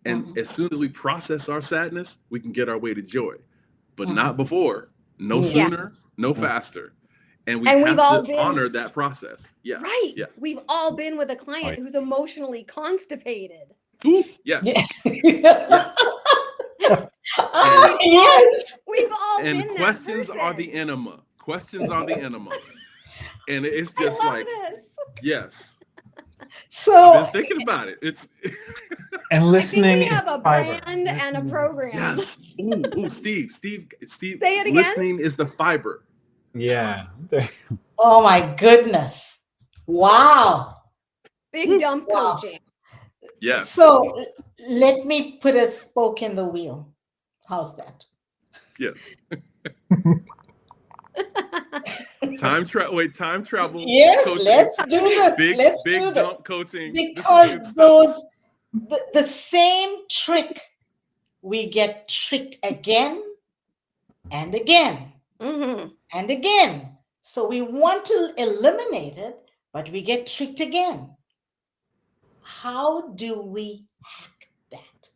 Speaker 3: And
Speaker 1: Mhm.
Speaker 3: as soon as we process our sadness, we can get our way to joy, but not
Speaker 1: Mhm.
Speaker 3: before, no
Speaker 1: Yeah.
Speaker 2: Yeah.
Speaker 3: sooner, no
Speaker 4: Mm.
Speaker 3: faster. And we
Speaker 2: And we've
Speaker 3: have
Speaker 2: all
Speaker 3: to
Speaker 2: been
Speaker 3: honor that process. Yeah.
Speaker 2: right.
Speaker 3: Yeah.
Speaker 2: We've all been with a
Speaker 4: Oh,
Speaker 2: client
Speaker 4: yeah.
Speaker 2: who's emotionally constipated.
Speaker 3: Ooh,
Speaker 1: Yeah.
Speaker 3: yes. Yes. And
Speaker 2: We've all
Speaker 1: Yes.
Speaker 2: we've all
Speaker 3: and
Speaker 2: been that
Speaker 3: questions are the
Speaker 2: person.
Speaker 3: enema. Questions are the enema. And it's just
Speaker 2: I
Speaker 3: like,
Speaker 2: love this.
Speaker 3: yes, I've
Speaker 1: So
Speaker 3: been thinking about it. It's
Speaker 4: And
Speaker 2: I think we
Speaker 4: listening is
Speaker 2: have a
Speaker 4: fiber.
Speaker 2: brand and a
Speaker 4: Listening is
Speaker 2: program.
Speaker 3: yes. Ooh, Steve,
Speaker 2: Say it again.
Speaker 3: listening is the fiber.
Speaker 4: yeah.
Speaker 1: oh my goodness. Wow.
Speaker 2: Big
Speaker 3: Woo.
Speaker 2: dump
Speaker 1: Wow.
Speaker 2: coaching.
Speaker 3: Yes.
Speaker 1: So let me put a spoke in the wheel. How's that?
Speaker 3: Yes. Time travel
Speaker 1: Yes,
Speaker 3: coaching,
Speaker 1: let's do this. Let's do
Speaker 3: big
Speaker 1: this.
Speaker 3: dump coaching. This is
Speaker 1: Because
Speaker 3: good stuff.
Speaker 1: the same trick, we get tricked again and again
Speaker 2: Mm-hmm.
Speaker 1: and again. So we want to eliminate it, but we get tricked again. How do we hack that?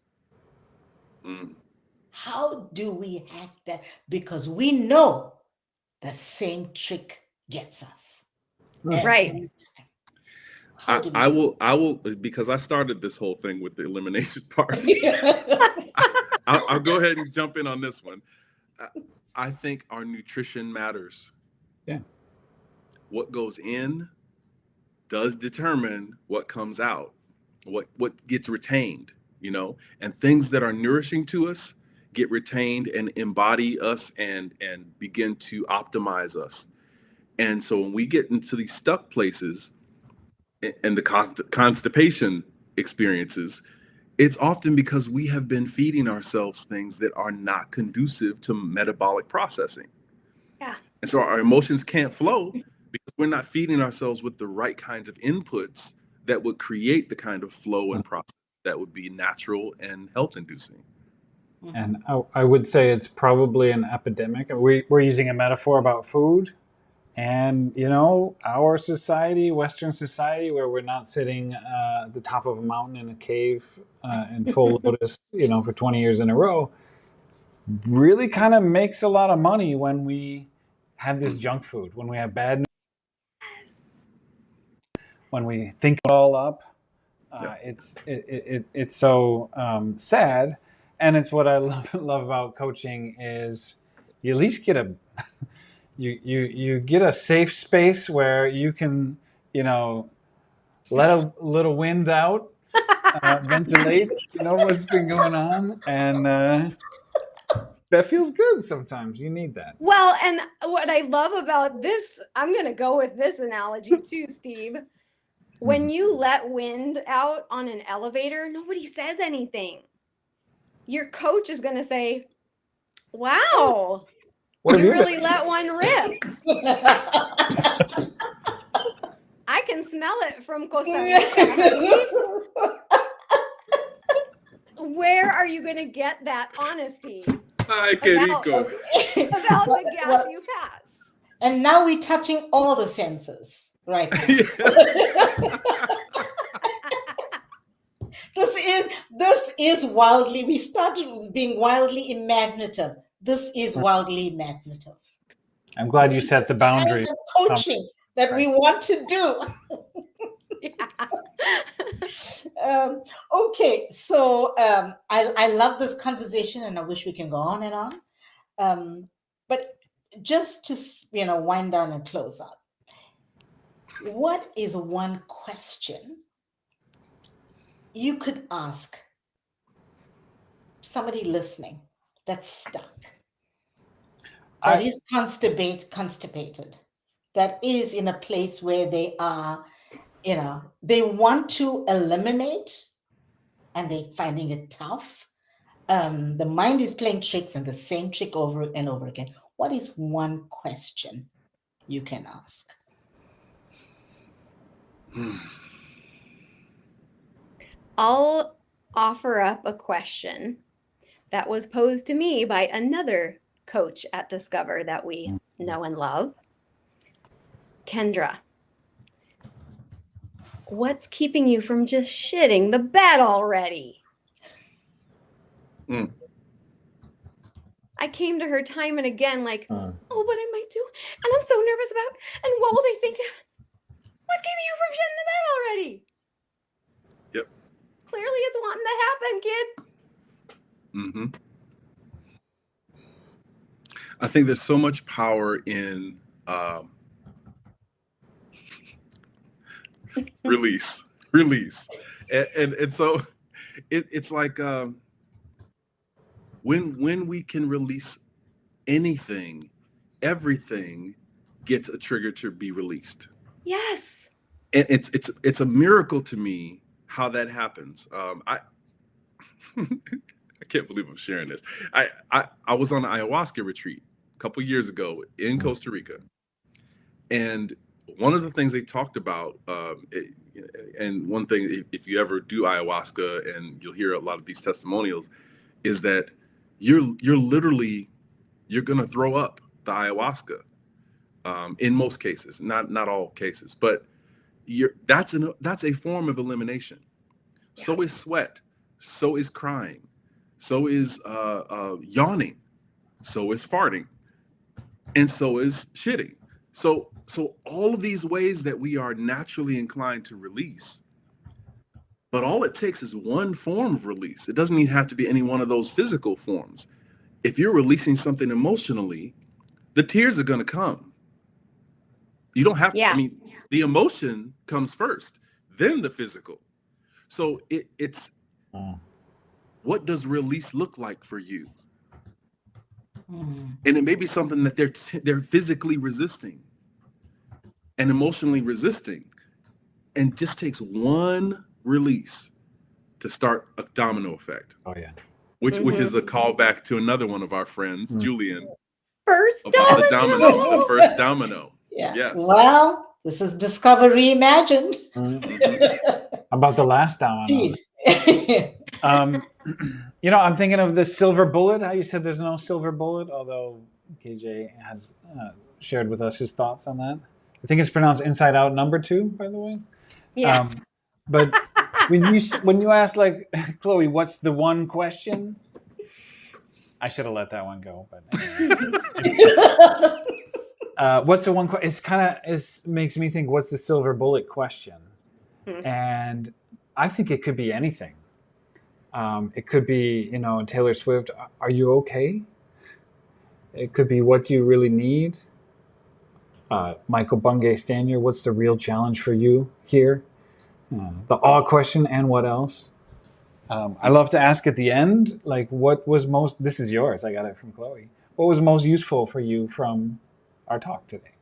Speaker 3: Mm.
Speaker 1: How do we hack that? Because we know the same trick gets us
Speaker 4: Mm.
Speaker 1: every
Speaker 2: Right.
Speaker 1: time. How do we?
Speaker 3: I will, because I started this whole thing with the elimination part.
Speaker 1: Yeah.
Speaker 3: I'll go ahead and jump in on this one. I, I think our nutrition matters.
Speaker 4: Yeah.
Speaker 3: What goes in does determine what comes out, what gets retained, and things that are nourishing to us get retained and embody us and begin to optimize us. And so when we get into these stuck places and the constipation experiences, it's often because we have been feeding ourselves things that are not conducive to metabolic processing.
Speaker 2: Yeah.
Speaker 3: And so our emotions can't flow because we're not feeding ourselves with the right kinds of inputs that would create the kind of flow and process. that would be natural and health inducing.
Speaker 4: And I would say it's probably an epidemic. We're using a metaphor about food. And, our society, Western society, where we're not sitting at the top of a mountain in a cave in full lotus, for 20 years in a row, really kind of makes a lot of money when we have this junk food, when we have bad news, when we think it all up. It's so sad. And it's what I love about coaching is you at least get you get a safe space where you can, let a little wind out, ventilate, what's been going on. And that feels good sometimes. You need that.
Speaker 2: Well, and what I love about this, I'm going to go with this analogy too, Steve. When you let wind out on an elevator, nobody says anything. Your coach is going to say, wow, you really let one rip. I can smell it from Costa Rica. Where are you going to get that honesty
Speaker 3: Ay, qué rico.
Speaker 2: about the gas you pass?
Speaker 1: And now we're touching all the senses right now. This is wildly. We started with being wildly imaginative. This is wildly imaginative.
Speaker 4: I'm glad you set the boundary.
Speaker 1: Kind of coaching that we want to do. Okay, so I love this conversation, and I wish we can go on and on. But just to wind down and close out, what is one question you could ask somebody listening that's stuck, that is constipated, that is in a place where they are, they want to eliminate and they're finding it tough? The mind is playing tricks and the same trick over and over again. What is one question you can ask?
Speaker 2: I'll offer up a question that was posed to me by another coach at Discover that we know and love. Kendra, what's keeping you from just shitting the bed already? I came to her time and again like, oh, what I might do, and I'm so nervous about, and what will they think? What's keeping you from shitting the bed already?
Speaker 3: Yep.
Speaker 2: Clearly it's wanting to happen, kid.
Speaker 3: I think there's so much power in release, and so it's like when we can release anything, everything gets a trigger to be released.
Speaker 2: Yes.
Speaker 3: And it's a miracle to me how that happens. I can't believe I'm sharing this. I was on an ayahuasca retreat a couple years ago in Costa Rica, and one of the things they talked about, and one thing, if you ever do ayahuasca, and you'll hear a lot of these testimonials, is that you're gonna throw up the ayahuasca in most cases, not all cases, but that's a form of elimination. Yeah. So is sweat, so is crying, so is yawning, so is farting, and so is shitting. So all of these ways that we are naturally inclined to release, but all it takes is one form of release. It doesn't even have to be any one of those physical forms. If you're releasing something emotionally, the tears are going to come. You don't have to, I mean, the emotion comes first, then the physical. So it's what does release look like for you? And it may be something that they're physically resisting and emotionally resisting, and just takes one release to start a domino effect.
Speaker 4: Oh yeah.
Speaker 3: Which is a callback to another one of our friends, Julian.
Speaker 2: First domino.
Speaker 3: The first domino.
Speaker 1: Yeah.
Speaker 3: Yes.
Speaker 1: Well, this is Discover Reimagined.
Speaker 4: About the last domino. I'm thinking of the silver bullet. How you said there's no silver bullet, although KJ has shared with us his thoughts on that. I think it's pronounced inside out number 2, by the way.
Speaker 2: Yeah.
Speaker 4: But when you ask, like, Chloe, what's the one question? I should have let that one go, but anyway. What's the one question? It's kind of makes me think, what's the silver bullet question? And I think it could be anything. It could be, Taylor Swift, are you okay? It could be, what do you really need? Michael Bungay Stanier, what's the real challenge for you here? The awe question, and what else? I love to ask at the end, like, what was most, this is yours, I got it from Chloe. What was most useful for you from our talk today?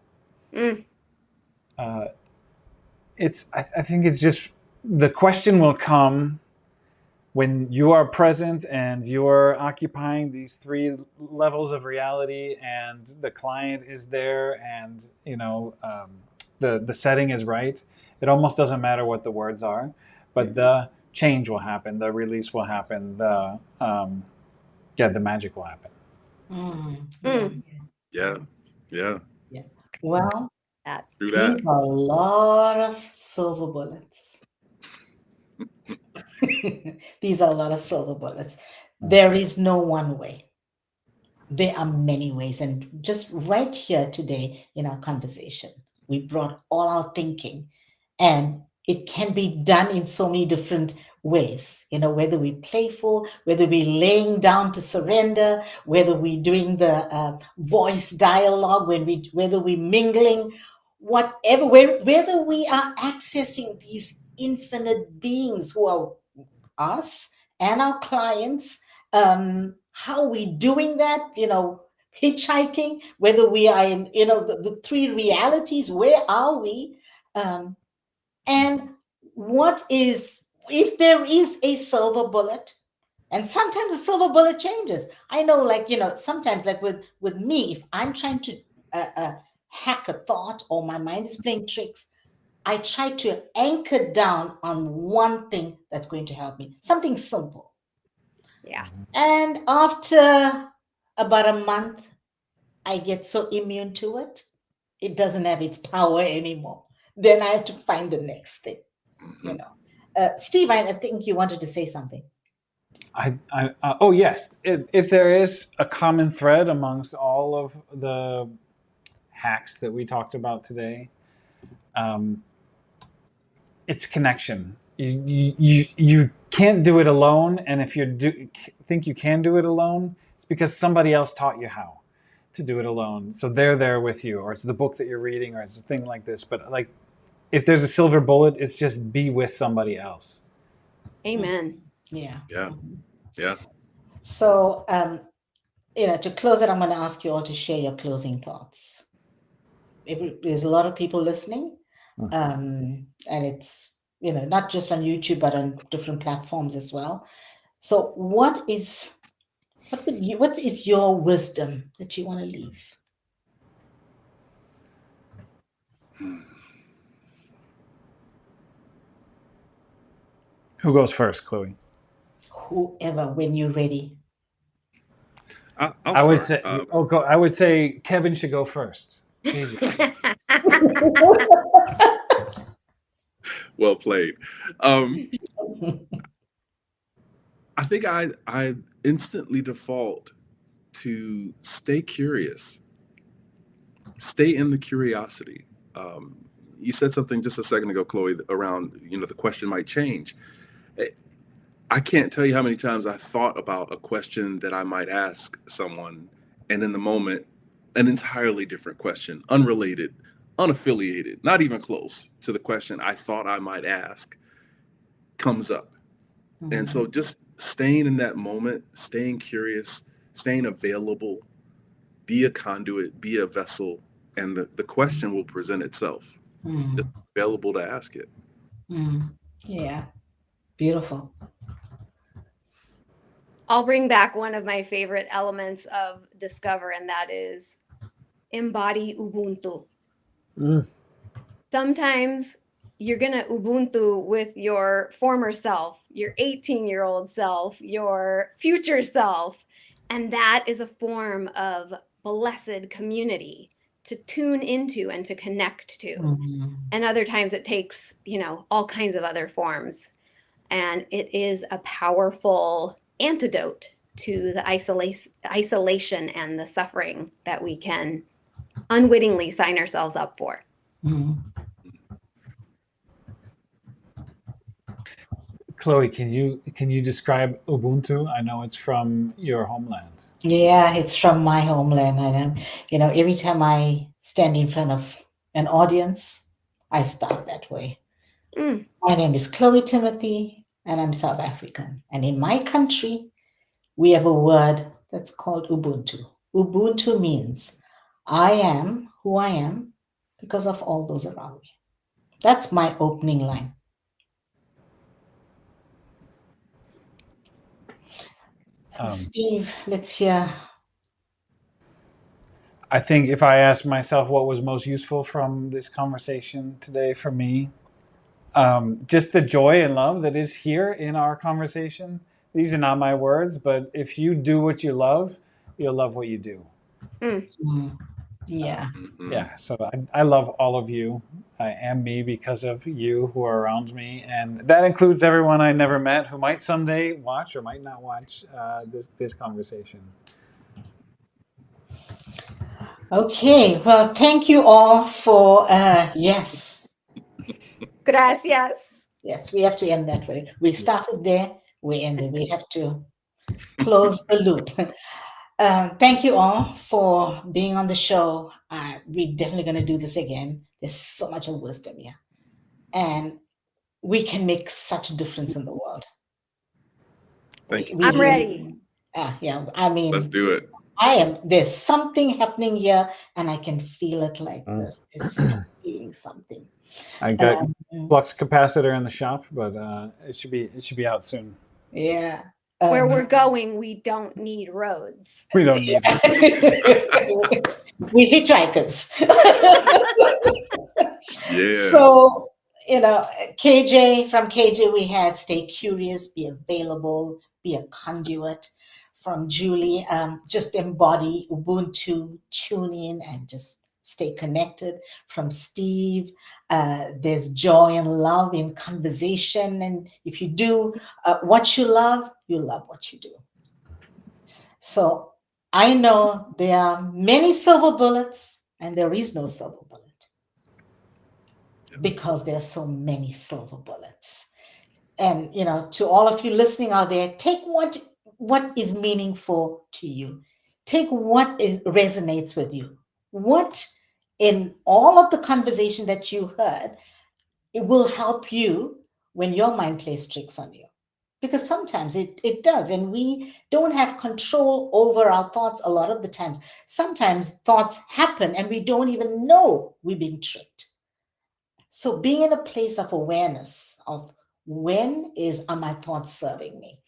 Speaker 4: I think it's just, the question will come when you are present and you're occupying these 3 levels of reality, and the client is there, and the setting is right. It almost doesn't matter what the words are, but the change will happen, the release will happen, the magic will happen.
Speaker 3: Yeah.
Speaker 1: Well,
Speaker 3: True
Speaker 1: these
Speaker 3: that.
Speaker 1: are a lot of silver bullets. These are a lot of silver bullets. There is no one way. There are many ways. And just right here today in our conversation, we brought all our thinking, and it can be done in so many different ways, whether we're playful, whether we're laying down to surrender, whether we're doing the voice dialogue, whether we're mingling, whatever, whether we are accessing these infinite beings who are us and our clients. How we doing that? Hitchhiking, whether we are in the 3 realities, where are we? And what is, if there is a silver bullet? And sometimes the silver bullet changes. I know, like, sometimes, like with me, if I'm trying to hack a thought, or my mind is playing tricks, I try to anchor down on one thing that's going to help me, something simple.
Speaker 2: Yeah.
Speaker 1: And after about a month, I get so immune to it, it doesn't have its power anymore. Then I have to find the next thing, Steve, I think you wanted to say something.
Speaker 4: Oh, yes. If there is a common thread amongst all of the hacks that we talked about today, it's connection. You can't do it alone, and if you think you can do it alone, it's because somebody else taught you how to do it alone. So they're there with you, or it's the book that you're reading, or it's a thing like this. But, like, if there's a silver bullet, it's just be with somebody else.
Speaker 2: Amen.
Speaker 1: Yeah. So, to close it, I'm going to ask you all to share your closing thoughts. There's a lot of people listening, and it's not just on YouTube, but on different platforms as well. So what is your wisdom that you want to leave?
Speaker 4: Who goes first, Chloe?
Speaker 1: Whoever, when you're ready.
Speaker 3: I
Speaker 4: would say. I would say Kevin should go first.
Speaker 3: Well played. I think I instantly default to stay curious, stay in the curiosity. You said something just a second ago, Chloe, around the question might change. I can't tell you how many times I thought about a question that I might ask someone, and in the moment, an entirely different question, unrelated, unaffiliated, not even close to the question I thought I might ask, comes up. Mm-hmm. And so just staying in that moment, staying curious, staying available, be a conduit, be a vessel, and the question will present itself. Just available to ask it.
Speaker 1: Yeah. Beautiful.
Speaker 2: I'll bring back one of my favorite elements of Discover, and that is embody Ubuntu. Sometimes you're going to Ubuntu with your former self, your 18-year-old self, your future self. And that is a form of blessed community to tune into and to connect to.
Speaker 1: Mhm.
Speaker 2: And other times it takes, all kinds of other forms. And it is a powerful antidote to the isolation and the suffering that we can unwittingly sign ourselves up for.
Speaker 1: Mhm.
Speaker 4: Chloe, can you describe Ubuntu? I know it's from your homeland.
Speaker 1: Yeah, it's from my homeland. And every time I stand in front of an audience, I start that way.
Speaker 2: Mm.
Speaker 1: My name is Chloe Timothy, and I'm South African. And in my country, we have a word that's called Ubuntu. Ubuntu means I am who I am because of all those around me. That's my opening line. So, Steve, let's hear.
Speaker 4: I think if I ask myself what was most useful from this conversation today for me, just the joy and love that is here in our conversation. These are not my words, but if you do what you love, you'll love what you do.
Speaker 1: Mm, yeah.
Speaker 4: Yeah, so I love all of you. I am me because of you who are around me, and that includes everyone I never met who might someday watch or might not watch this conversation.
Speaker 1: Okay. Well, thank you all for, yes.
Speaker 2: Gracias.
Speaker 1: Yes, we have to end that way. We started there, we ended. We have to close the loop. Thank you all for being on the show. We're definitely going to do this again. There's so much of wisdom here. And we can make such a difference in the world.
Speaker 3: Thank you.
Speaker 2: I'm ready.
Speaker 1: Yeah, I mean,
Speaker 3: Let's do it.
Speaker 1: there's something happening here, and I can feel it like this. It's feeling something.
Speaker 4: I got
Speaker 1: Um,
Speaker 4: flux capacitor in the shop, but it should be out soon.
Speaker 1: yeah.
Speaker 2: Where we're going, we don't need roads.
Speaker 4: We don't need it.
Speaker 1: We hitchhikers.
Speaker 3: Yes.
Speaker 1: So, KJ, from KJ, we had stay curious, be available, be a conduit. From Julie, just embody Ubuntu, tune in, and just stay connected. From Steve, there's joy and love in conversation. And if you do what you love what you do. So I know there are many silver bullets, and there is no silver bullet because there are so many silver bullets. And to all of you listening out there, take what is meaningful to you. Take what resonates with you. What in all of the conversation that you heard, it will help you when your mind plays tricks on you. Because sometimes it does, and we don't have control over our thoughts a lot of the times. Sometimes thoughts happen and we don't even know we're being tricked. So being in a place of awareness of are my thoughts serving me?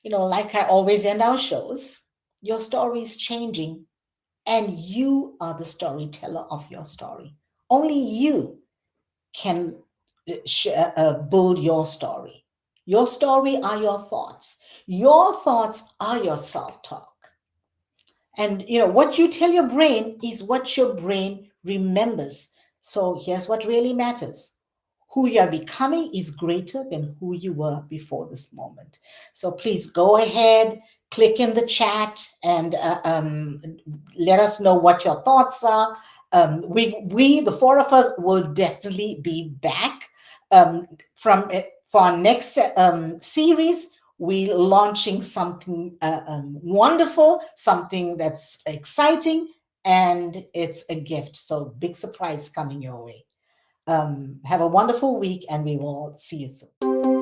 Speaker 1: Like I always end our shows, your story is changing, and you are the storyteller of your story. Only you can build your story. Your story are your thoughts. Your thoughts are your self-talk. And what you tell your brain is what your brain remembers. So here's what really matters. Who you are becoming is greater than who you were before this moment. So please go ahead, click in the chat, and let us know what your thoughts are. We, the four of us, will definitely be back for our next series. We launching something wonderful, something that's exciting, and it's a gift. So big surprise coming your way. Have a wonderful week, and we will see you soon.